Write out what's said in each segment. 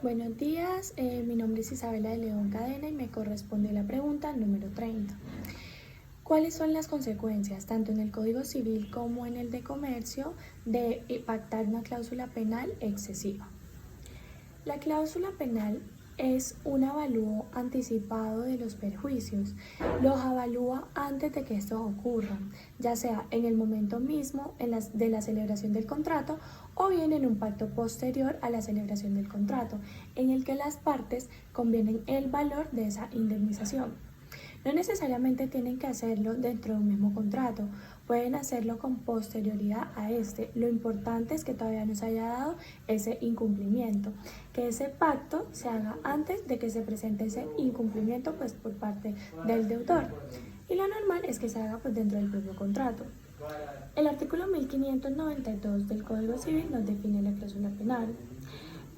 Buenos días, mi nombre es Isabela de León Cadena y me corresponde la pregunta número 30. ¿Cuáles son las consecuencias, tanto en el Código Civil como en el de Comercio, de pactar una cláusula penal excesiva? La cláusula penal es un avalúo anticipado de los perjuicios. Los avalúa antes de que estos ocurran, ya sea en el momento mismo de la celebración del contrato o bien en un pacto posterior a la celebración del contrato, en el que las partes convienen el valor de esa indemnización. No necesariamente tienen que hacerlo dentro de un mismo contrato, pueden hacerlo con posterioridad a este. Lo importante es que todavía no se haya dado ese incumplimiento, que ese pacto se haga antes de que se presente ese incumplimiento por parte del deudor. Y lo normal es que se haga dentro del propio contrato. El artículo 1592 del Código Civil nos define la cláusula penal.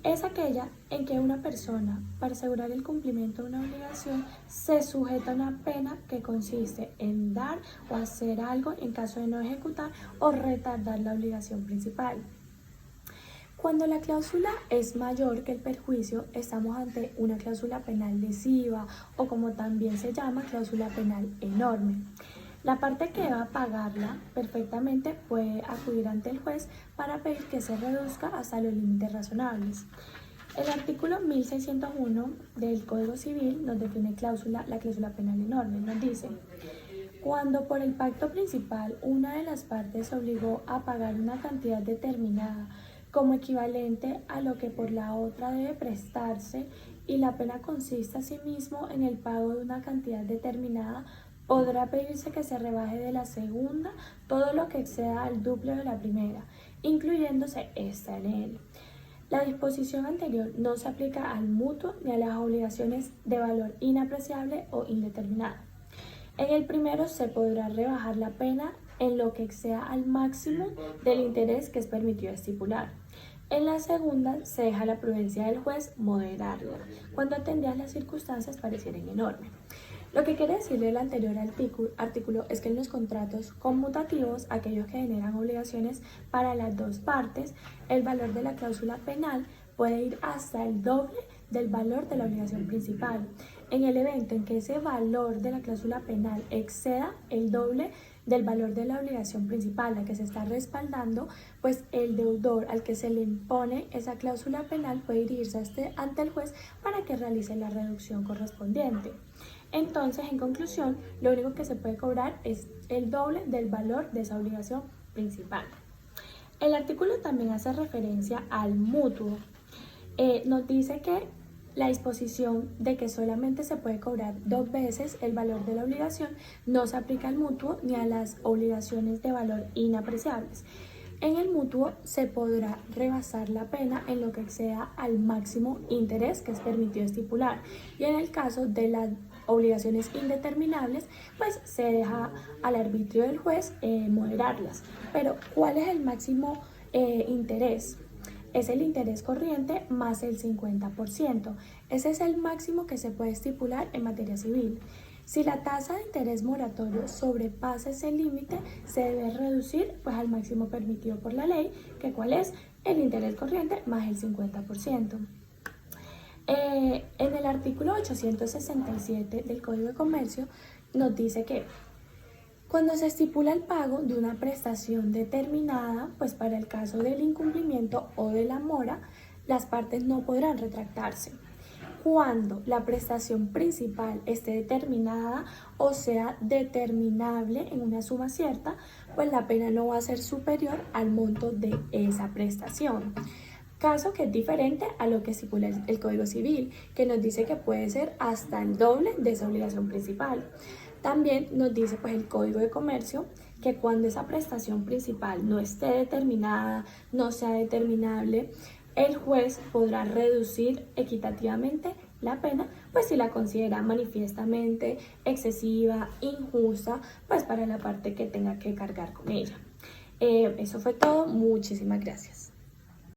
Es aquella en que una persona, para asegurar el cumplimiento de una obligación, se sujeta a una pena que consiste en dar o hacer algo en caso de no ejecutar o retardar la obligación principal. Cuando la cláusula es mayor que el perjuicio, estamos ante una cláusula penal lesiva o, como también se llama, cláusula penal enorme. La parte que va a pagarla perfectamente puede acudir ante el juez para pedir que se reduzca hasta los límites razonables. El artículo 1601 del Código Civil nos define la cláusula penal enorme. Nos dice: cuando por el pacto principal una de las partes obligó a pagar una cantidad determinada como equivalente a lo que por la otra debe prestarse y la pena consiste asimismo en el pago de una cantidad determinada, podrá pedirse que se rebaje de la segunda todo lo que exceda al doble de la primera, incluyéndose esta en él. La disposición anterior no se aplica al mutuo ni a las obligaciones de valor inapreciable o indeterminado. En el primero se podrá rebajar la pena en lo que exceda al máximo del interés que es permitido estipular. En la segunda se deja la prudencia del juez moderarla, cuando atendidas las circunstancias parecieren enormes. Lo que quiere decirle el anterior artículo es que en los contratos conmutativos, aquellos que generan obligaciones para las dos partes, el valor de la cláusula penal puede ir hasta el doble del valor de la obligación principal. En el evento en que ese valor de la cláusula penal exceda el doble del valor de la obligación principal, la que se está respaldando, pues el deudor al que se le impone esa cláusula penal puede dirigirse ante el juez para que realice la reducción correspondiente. Entonces, en conclusión, lo único que se puede cobrar es el doble del valor de esa obligación principal. El artículo también hace referencia al mutuo. Nos dice que la disposición de que solamente se puede cobrar 2 veces el valor de la obligación no se aplica al mutuo ni a las obligaciones de valor inapreciables. En el mutuo se podrá rebasar la pena en lo que exceda al máximo interés que es permitido estipular, y en el caso de las obligaciones indeterminables, pues se deja al arbitrio del juez moderarlas. Pero ¿cuál es el máximo interés? Es el interés corriente más el 50%. Ese es el máximo que se puede estipular en materia civil. Si la tasa de interés moratorio sobrepasa ese límite, se debe reducir al máximo permitido por la ley, que cuál es el interés corriente más el 50%. En el artículo 867 del Código de Comercio nos dice que cuando se estipula el pago de una prestación determinada, pues para el caso del incumplimiento o de la mora, las partes no podrán retractarse. Cuando la prestación principal esté determinada o sea determinable en una suma cierta, pues la pena no va a ser superior al monto de esa prestación. Caso que es diferente a lo que estipula el Código Civil, que nos dice que puede ser hasta el doble de esa obligación principal. También nos dice el Código de Comercio que cuando esa prestación principal no esté determinada, no sea determinable, el juez podrá reducir equitativamente la pena, pues si la considera manifiestamente excesiva, injusta, pues para la parte que tenga que cargar con ella. Eso fue todo. Muchísimas gracias.